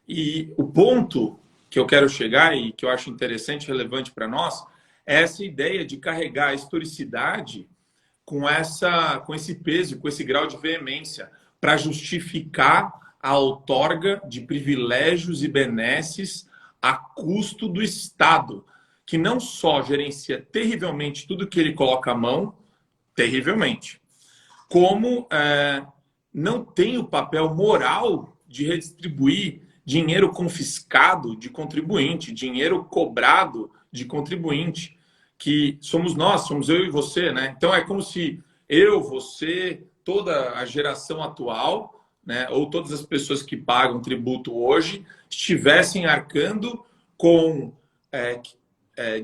E o ponto que eu quero chegar e que eu acho interessante e relevante para nós é essa ideia de carregar a historicidade com esse peso, com esse grau de veemência, para justificar a outorga de privilégios e benesses a custo do Estado, que não só gerencia terrivelmente tudo que ele coloca à mão, terrivelmente, como não tem o papel moral de redistribuir dinheiro confiscado de contribuinte, dinheiro cobrado de contribuinte, que somos nós, somos eu e você, né? Então é como se eu, você, toda a geração atual, né, ou todas as pessoas que pagam tributo hoje, estivessem arcando com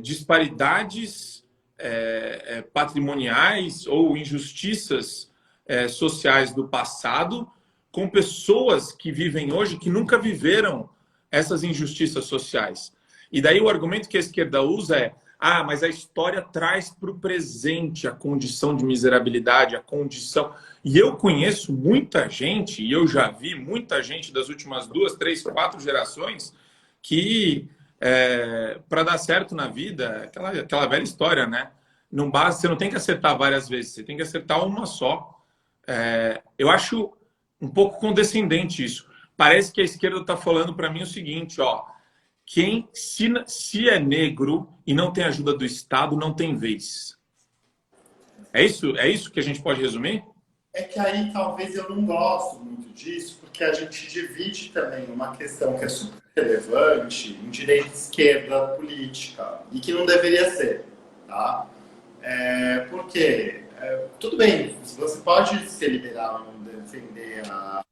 disparidades patrimoniais ou injustiças sociais do passado, com pessoas que vivem hoje que nunca viveram essas injustiças sociais. E daí o argumento que a esquerda usa é: mas a história traz para o presente a condição de miserabilidade, a condição... E eu conheço muita gente, e eu já vi muita gente das últimas 2, 3, 4 gerações que, para dar certo na vida, aquela velha história, né? Não basta, você não tem que acertar várias vezes, você tem que acertar uma só. Eu acho um pouco condescendente isso. Parece que a esquerda está falando para mim o seguinte, ó: se é negro e não tem ajuda do Estado, não tem vez. É isso que a gente pode resumir? É que aí talvez eu não gosto muito disso, porque a gente divide também uma questão que é super relevante em direita e esquerda política, e que não deveria ser, tá? Por quê? Tudo bem, você pode ser liberal e não defender a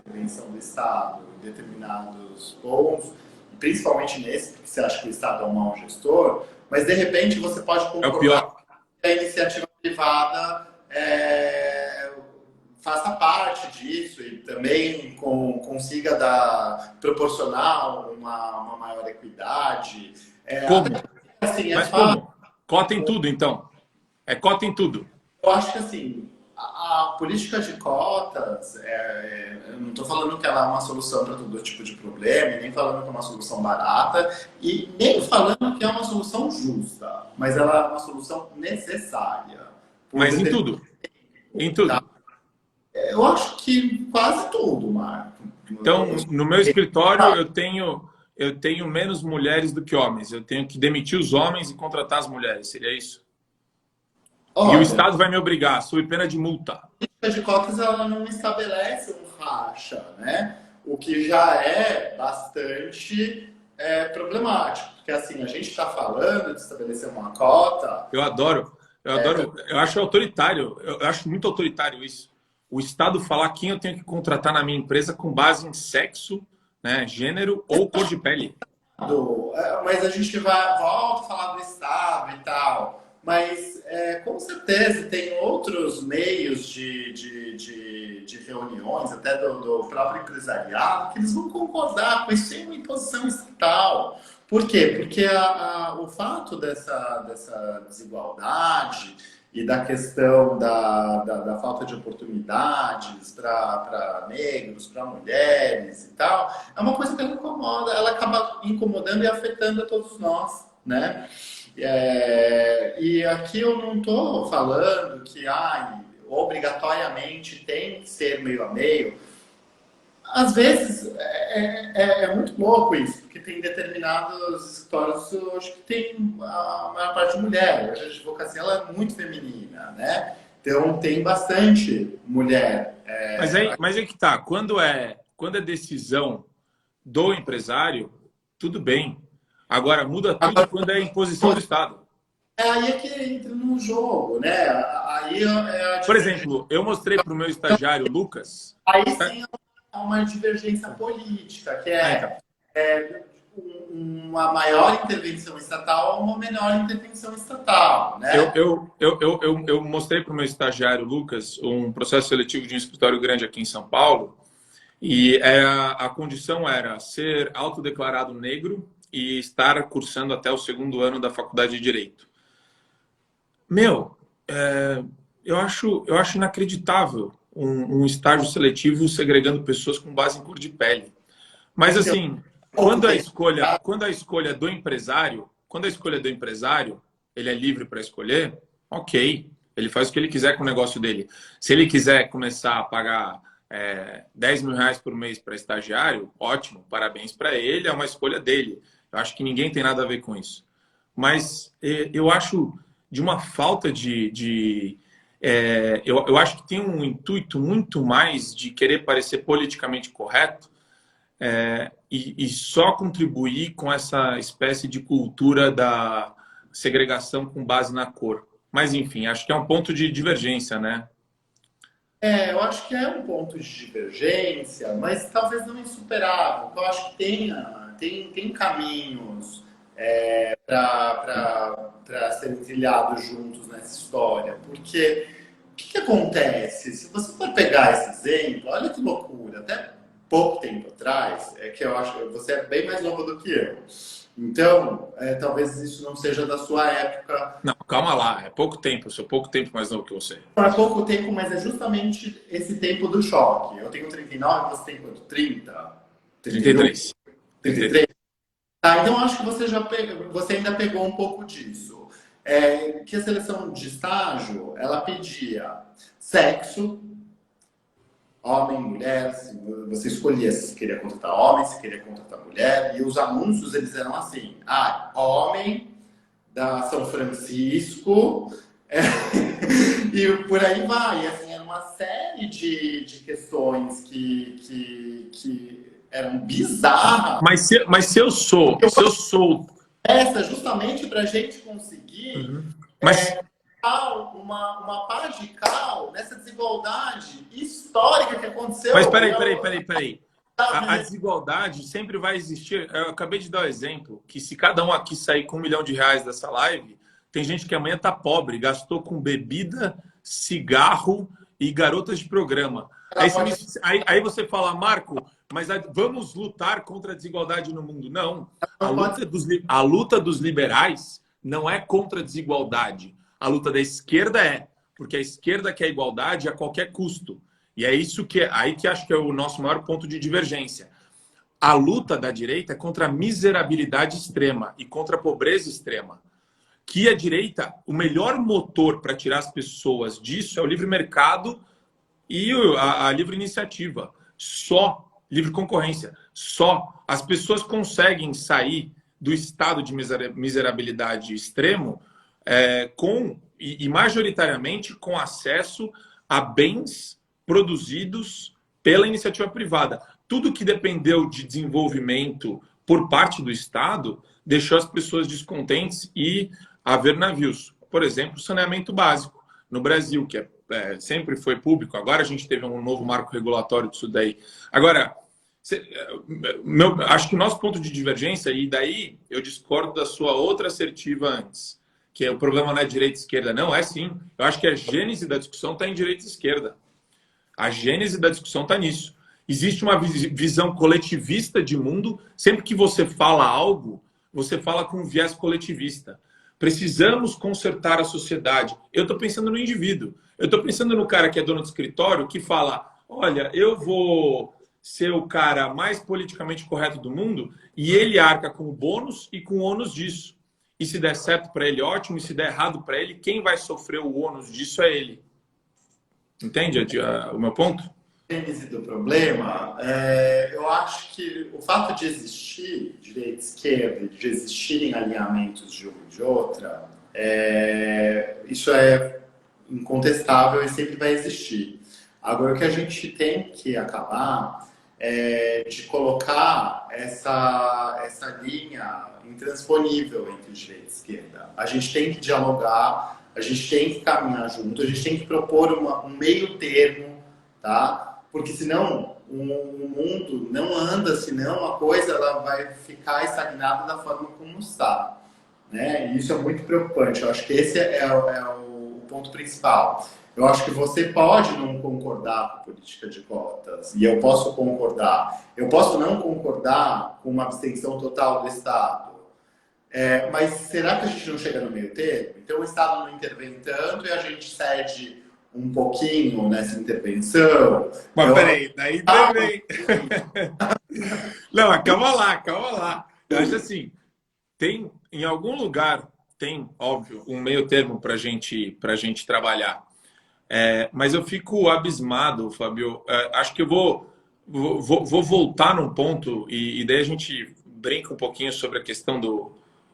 intervenção do Estado em determinados pontos, principalmente nesse, porque você acha que o Estado é um mau gestor, mas de repente você pode concordar que a iniciativa privada faça parte disso e também consiga proporcionar uma maior equidade. Como? Assim, Mas como? Cota em tudo, então. É cota em tudo. Eu acho que assim, a política de cotas, eu não estou falando que ela é uma solução para todo tipo de problema, nem falando que é uma solução barata, e nem falando que é uma solução justa, mas ela é uma solução necessária. Mas em tudo. Em tudo. Tá? Eu acho que quase tudo, Marco. Então, no meu escritório, eu tenho menos mulheres do que homens. Eu tenho que demitir os homens e contratar as mulheres. Seria isso? Olha, e o Estado vai me obrigar, sob pena de multa. A política de cotas ela não estabelece um racha, né? O que já é bastante problemático. Porque assim, a gente está falando de estabelecer uma cota. Eu adoro, eu acho autoritário, eu acho muito autoritário isso. O Estado falar quem eu tenho que contratar na minha empresa com base em sexo, né, gênero ou cor de pele. Mas a gente volta a falar do Estado e tal. Mas, com certeza, tem outros meios de reuniões, até do próprio empresariado, que eles vão concordar com isso sem uma imposição estatal. Por quê? Porque o fato dessa desigualdade e da questão da falta de oportunidades para negros, para mulheres e tal, é uma coisa que ela incomoda, ela acaba incomodando e afetando a todos nós, né? E aqui eu não estou falando que obrigatoriamente tem que ser meio a meio. Às vezes é muito louco isso, porque tem determinados escritórios hoje que tem a maior parte de mulher. Hoje a advocacia ela é muito feminina, né? Então, tem bastante mulher. Mas aí que tá. Quando é decisão do empresário, tudo bem. Agora, muda tudo quando é imposição do Estado. Aí é que entra no jogo, né? Aí é a Por divergência. exemplo, eu mostrei para o meu estagiário, Lucas. Aí sim é uma divergência política, que Então, é uma maior intervenção estatal ou uma menor intervenção estatal, né? eu mostrei para o meu estagiário, Lucas, um processo seletivo de um escritório grande aqui em São Paulo. E a condição era ser autodeclarado negro e estar cursando até o segundo ano da faculdade de Direito. Meu, eu acho inacreditável um estágio seletivo segregando pessoas com base em cor de pele. Mas assim, quando a escolha do empresário, ele é livre para escolher, ok, ele faz o que ele quiser com o negócio dele. Se ele quiser começar a pagar 10 mil reais por mês para estagiário, ótimo, parabéns para ele, é uma escolha dele. Eu acho que ninguém tem nada a ver com isso. Mas eu acho de uma falta eu acho que tem um intuito muito mais de querer parecer politicamente correto e só contribuir com essa espécie de cultura da segregação com base na cor. Mas, enfim, acho que é um ponto de divergência, né? Eu acho que é um ponto de divergência, mas talvez não insuperável. Eu acho que tem caminhos para serem trilhados juntos nessa história. Porque o que acontece? Se você for pegar esse exemplo, olha que loucura, até pouco tempo atrás, que eu acho que você é bem mais novo do que eu. Então, talvez isso não seja da sua época. Não, calma lá, é pouco tempo, eu sou pouco tempo mais novo que você. Não é pouco tempo, mas é justamente esse tempo do choque. Eu tenho 39, você tem quanto? 30? 33. 33? Tá, então acho que você ainda pegou um pouco disso. Que a seleção de estágio, ela pedia sexo, homem, mulher, você escolhia se queria contratar homem, se queria contratar mulher, e os anúncios eles eram assim, homem da São Francisco, e por aí vai. E, assim, era uma série de questões que eram bizarras. Mas se eu sou Essa justamente para a gente conseguir mas uma pá de cal nessa desigualdade histórica que aconteceu. Mas peraí. A desigualdade sempre vai existir. Eu acabei de dar o exemplo que se cada um aqui sair com R$ 1 milhão dessa live, tem gente que amanhã tá pobre, gastou com bebida, cigarro e garotas de programa. Aí você fala, Marco, mas vamos lutar contra a desigualdade no mundo. Não. A luta dos liberais não é contra a desigualdade. A luta da esquerda porque a esquerda quer igualdade a qualquer custo. E é isso aí que acho que é o nosso maior ponto de divergência. A luta da direita é contra a miserabilidade extrema e contra a pobreza extrema. Que a direita, o melhor motor para tirar as pessoas disso é o livre mercado e a livre iniciativa. Só livre concorrência. Só as pessoas conseguem sair do estado de miserabilidade extremo e majoritariamente com acesso a bens produzidos pela iniciativa privada. Tudo que dependeu de desenvolvimento por parte do Estado deixou as pessoas descontentes e haver navios. Por exemplo, saneamento básico no Brasil, que sempre foi público. Agora a gente teve um novo marco regulatório disso daí. Agora, acho que o nosso ponto de divergência, e daí eu discordo da sua outra assertiva antes, que o problema não é direita e esquerda. Não, é sim. Eu acho que a gênese da discussão está em direita e esquerda. A gênese da discussão está nisso. Existe uma visão coletivista de mundo. Sempre que você fala algo, você fala com um viés coletivista. Precisamos consertar a sociedade. Eu estou pensando no indivíduo. Eu estou pensando no cara que é dono do escritório, que fala, olha, eu vou ser o cara mais politicamente correto do mundo, e ele arca com o bônus e com o ônus disso. E se der certo para ele, ótimo. E se der errado para ele, quem vai sofrer o ônus disso é ele. Entende o meu ponto? Gênese do problema, eu acho que o fato de existir direita e esquerda, de existirem alinhamentos de uma e de outra, isso é incontestável e sempre vai existir. Agora, o que a gente tem que acabar é de colocar essa linha intransponível entre direita e esquerda. A gente tem que dialogar, a gente tem que caminhar junto, a gente tem que propor um meio termo, tá? Porque senão o mundo não anda, senão a coisa ela vai ficar estagnada da forma como está. Né? E isso é muito preocupante. Eu acho que esse é o ponto principal. Eu acho que você pode não concordar com a política de cotas, e eu posso concordar. Eu posso não concordar com uma abstenção total do Estado. Mas será que a gente não chega no meio termo? Então o Estado não intervém tanto e a gente cede um pouquinho nessa intervenção. Mas peraí, daí também. Não, calma lá, calma lá. Eu acho assim, tem em algum lugar, tem, óbvio, um meio termo para gente trabalhar. Mas eu fico abismado, Fábio. Acho que eu vou voltar num ponto e daí a gente brinca um pouquinho sobre a questão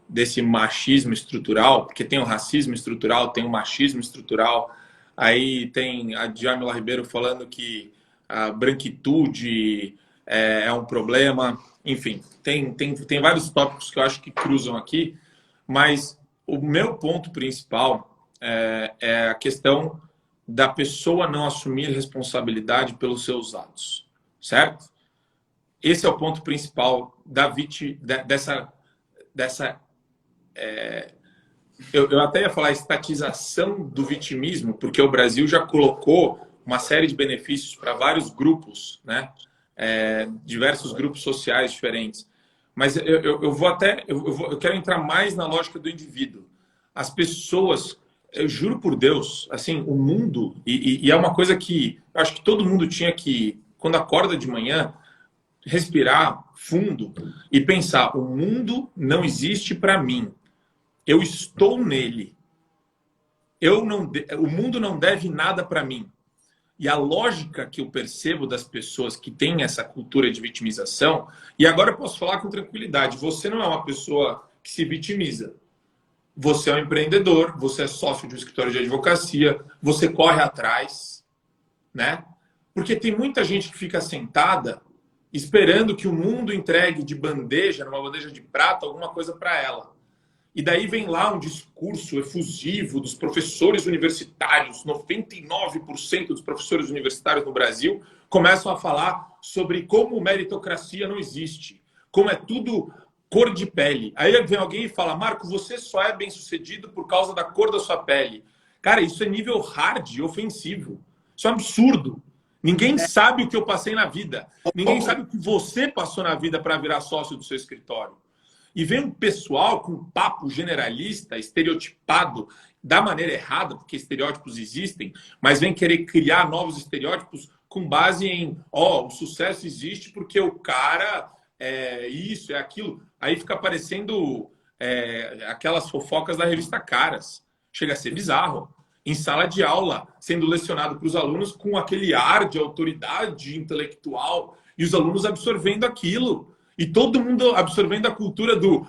desse machismo estrutural, porque tem o racismo estrutural, tem o machismo estrutural. Aí tem a Djamila Ribeiro falando que a branquitude é um problema. Enfim, tem vários tópicos que eu acho que cruzam aqui, mas o meu ponto principal é a questão da pessoa não assumir responsabilidade pelos seus atos, certo? Esse é o ponto principal dessa eu até ia falar estatização do vitimismo, porque o Brasil já colocou uma série de benefícios para vários grupos, né? Diversos grupos sociais diferentes. Mas eu quero entrar mais na lógica do indivíduo. As pessoas, eu juro por Deus, assim, o mundo, e é uma coisa que eu acho que todo mundo tinha que, quando acorda de manhã, respirar fundo e pensar: o mundo não existe para mim. Eu estou nele. O mundo não deve nada para mim. E a lógica que eu percebo das pessoas que têm essa cultura de vitimização, e agora eu posso falar com tranquilidade, você não é uma pessoa que se vitimiza. Você é um empreendedor, você é sócio de um escritório de advocacia, você corre atrás, né? Porque tem muita gente que fica sentada esperando que o mundo entregue de bandeja, numa bandeja de prata, alguma coisa para ela. E daí vem lá um discurso efusivo dos professores universitários, 99% dos professores universitários no Brasil começam a falar sobre como meritocracia não existe, como é tudo cor de pele. Aí vem alguém e fala: Marco, você só é bem-sucedido por causa da cor da sua pele. Cara, isso é nível hard, ofensivo. Isso é um absurdo. Ninguém sabe o que eu passei na vida. Ninguém sabe o que você passou na vida para virar sócio do seu escritório. E vem um pessoal com um papo generalista, estereotipado da maneira errada, porque estereótipos existem, mas vem querer criar novos estereótipos com base em: o sucesso existe porque o cara é isso, é aquilo. Aí fica aparecendo aquelas fofocas da revista Caras. Chega a ser bizarro. Em sala de aula, sendo lecionado para os alunos com aquele ar de autoridade intelectual e os alunos absorvendo aquilo. E todo mundo absorvendo a cultura do: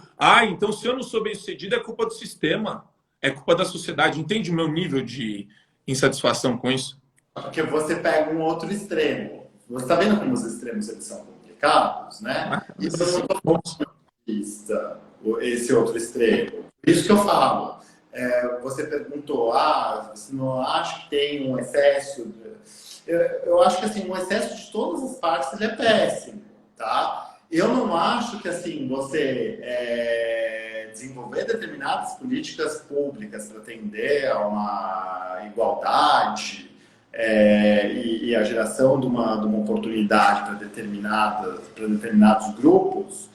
então se eu não sou bem-sucedido é culpa do sistema, é culpa da sociedade. Entende o meu nível de insatisfação com isso? Porque você pega um outro extremo. Você está vendo como os extremos eles são complicados, né? E eu não estou falando esse outro extremo. Isso que eu falo. Você perguntou: você não acha que tem um excesso? Eu acho que assim, um excesso de todas as partes ele é péssimo, tá? Eu não acho que assim você desenvolver determinadas políticas públicas para atender a uma igualdade e a geração de uma oportunidade para determinados grupos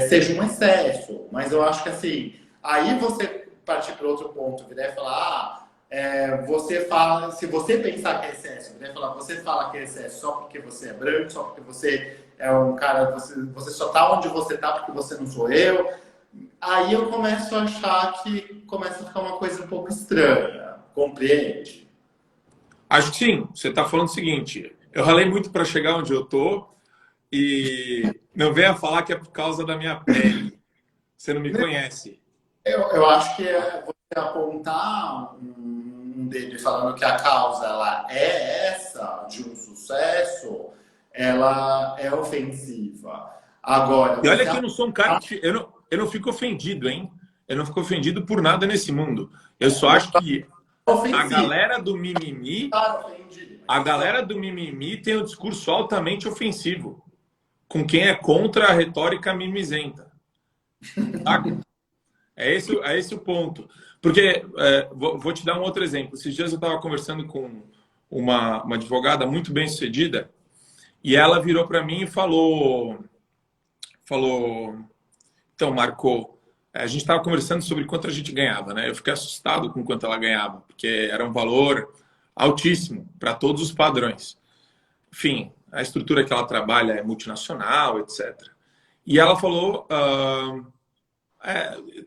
seja um excesso. Mas eu acho que assim, aí você partir para outro ponto, virar e falar: você fala, se você pensar que é excesso, você fala que é excesso só porque você é branco, só porque você é um cara, você só está onde você está porque você não sou eu. Aí eu começo a achar que começa a ficar uma coisa um pouco estranha. Compreende? Acho que sim. Você está falando o seguinte: eu ralei muito para chegar onde eu tô e não venha falar que é por causa da minha pele. Você não me conhece. Eu acho que é você apontar um um dele falando que a causa ela é essa de um sucesso, ela é ofensiva. Agora, E olha que eu não sou um cara que... Eu não fico ofendido, hein? Eu não fico ofendido por nada nesse mundo. Eu só acho que a galera do mimimi... A galera do mimimi tem um discurso altamente ofensivo com quem é contra a retórica mimizenta. Saca? É esse o ponto. Porque, vou te dar um outro exemplo. Esses dias eu estava conversando com uma advogada muito bem sucedida e ela virou para mim e falou, então, Marco, a gente estava conversando sobre quanto a gente ganhava, né? Eu fiquei assustado com quanto ela ganhava, porque era um valor altíssimo para todos os padrões. Enfim, a estrutura que ela trabalha é multinacional, etc. E ela falou,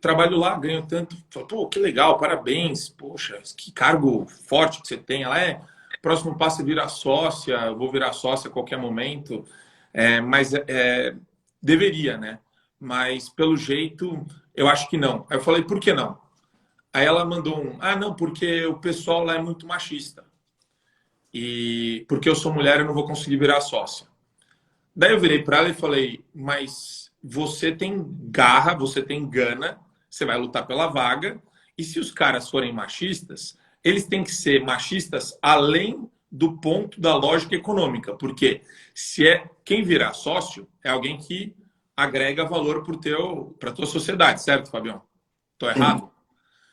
trabalho lá, ganho tanto. Falei, pô, que legal, parabéns. Poxa, que cargo forte que você tem. Ela próximo passo é virar sócia, eu vou virar sócia a qualquer momento. Mas deveria, né? Mas pelo jeito, eu acho que não. Aí eu falei, por que não? Aí ela mandou não, porque o pessoal lá é muito machista. E porque eu sou mulher, eu não vou conseguir virar sócia. Daí eu virei para ela e falei, mas você tem garra, você tem gana, você vai lutar pela vaga. E se os caras forem machistas, eles têm que ser machistas além do ponto da lógica econômica. Porque quem virar sócio é alguém que agrega valor para a tua sociedade, certo, Fabião? Estou errado?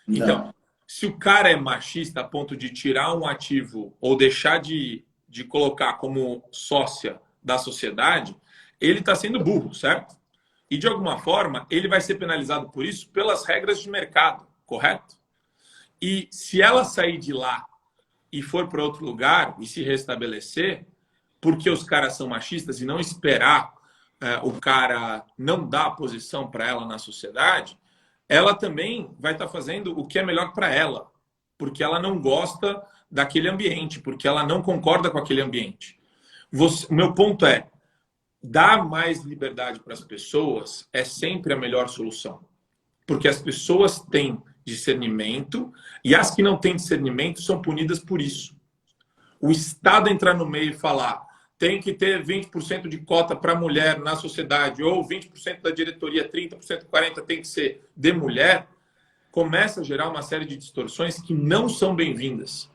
Não. Então, se o cara é machista a ponto de tirar um ativo ou deixar de colocar como sócia da sociedade, ele está sendo burro, certo? E, de alguma forma, ele vai ser penalizado por isso pelas regras de mercado, correto? E se ela sair de lá e for para outro lugar e se restabelecer, porque os caras são machistas e não esperar o cara não dar a posição para ela na sociedade, ela também vai estar fazendo o que é melhor para ela, porque ela não gosta daquele ambiente, porque ela não concorda com aquele ambiente. O meu ponto é, dar mais liberdade para as pessoas é sempre a melhor solução, porque as pessoas têm discernimento e as que não têm discernimento são punidas por isso. O Estado entrar no meio e falar tem que ter 20% de cota para mulher na sociedade, ou 20% da diretoria, 30%, 40% tem que ser de mulher, começa a gerar uma série de distorções que não são bem-vindas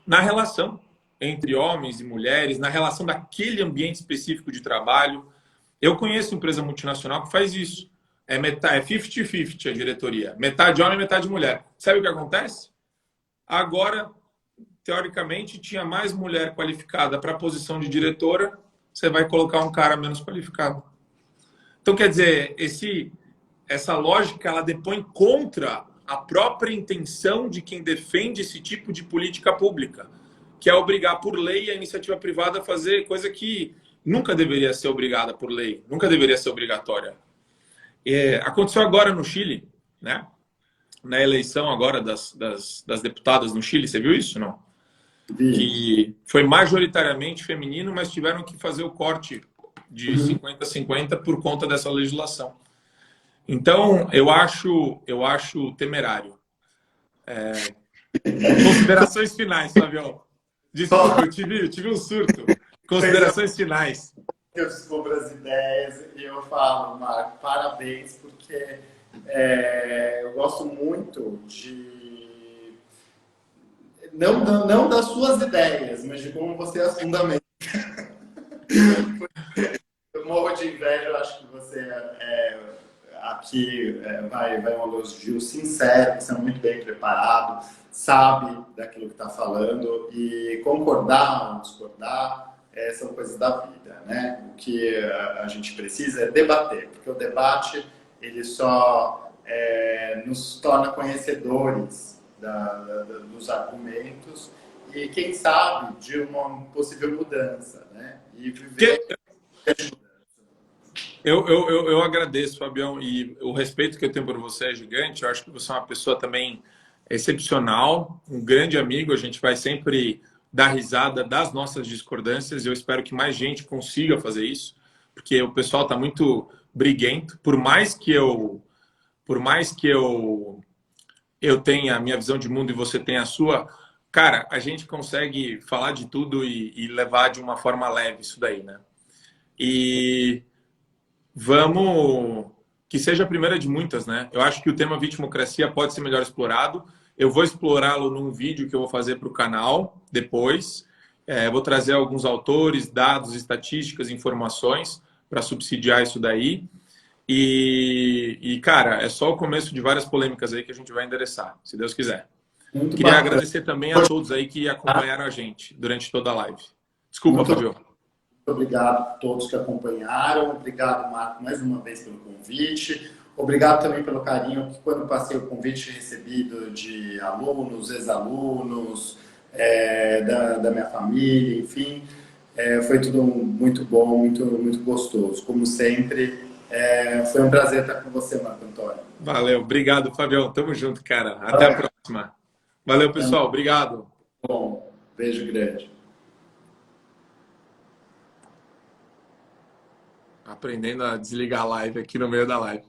na relação entre homens e mulheres, na relação daquele ambiente específico de trabalho. Eu conheço empresa multinacional que faz isso. É 50-50 a diretoria. Metade homem, metade mulher. Sabe o que acontece? Agora, teoricamente, tinha mais mulher qualificada para a posição de diretora, você vai colocar um cara menos qualificado. Então, quer dizer, essa lógica, ela depõe contra a própria intenção de quem defende esse tipo de política pública, que é obrigar por lei a iniciativa privada a fazer coisa que nunca deveria ser obrigada por lei, nunca deveria ser obrigatória. Aconteceu agora no Chile, né? Na eleição agora das deputadas no Chile, você viu isso, não? Que foi majoritariamente feminino, mas tiveram que fazer o corte de 50-50 por conta dessa legislação. Então, eu acho temerário. Considerações finais, Flavião. Desculpa, eu tive um surto. Considerações finais. Eu descubro as ideias e eu falo, Marco, parabéns, porque eu gosto muito de... Não das suas ideias, mas de como você as fundamenta. Eu morro de inveja, eu acho que você aqui vai um elogio sincero, você é muito bem preparado, sabe daquilo que está falando, e concordar ou discordar são coisas da vida, né? O que a gente precisa é debater, porque o debate ele só nos torna conhecedores dos argumentos e, quem sabe, de uma possível mudança, né? E viver eu agradeço, Fabião, e o respeito que eu tenho por você é gigante. Eu acho que você é uma pessoa também excepcional, um grande amigo. A gente vai sempre dar risada das nossas discordâncias e eu espero que mais gente consiga fazer isso, porque o pessoal está muito briguento. Por mais que eu tenha a minha visão de mundo e você tenha a sua, Cara, a gente consegue falar de tudo e levar de uma forma leve isso daí, né? E vamos que seja a primeira de muitas, né? Eu acho que o tema vitimocracia pode ser melhor explorado. Eu vou explorá-lo num vídeo que eu vou fazer para o canal depois. Vou trazer alguns autores, dados, estatísticas, informações para subsidiar isso daí. Cara, é só o começo de várias polêmicas aí que a gente vai endereçar, se Deus quiser. Muito Queria bacana. agradecer também a todos aí que acompanharam a gente durante toda a live. Desculpa, Muito Fabio. obrigado a todos que acompanharam. Obrigado, Marco, mais uma vez pelo convite. Obrigado também pelo carinho que, quando passei o convite, recebido de alunos, ex-alunos, da minha família, enfim. Foi tudo muito bom, muito gostoso. Como sempre, foi um prazer estar com você, Marco Antônio. Valeu, obrigado, Fabião. Tamo junto, cara. Até a próxima. Valeu, pessoal. Obrigado. Bom, beijo grande. Aprendendo a desligar a live aqui no meio da live.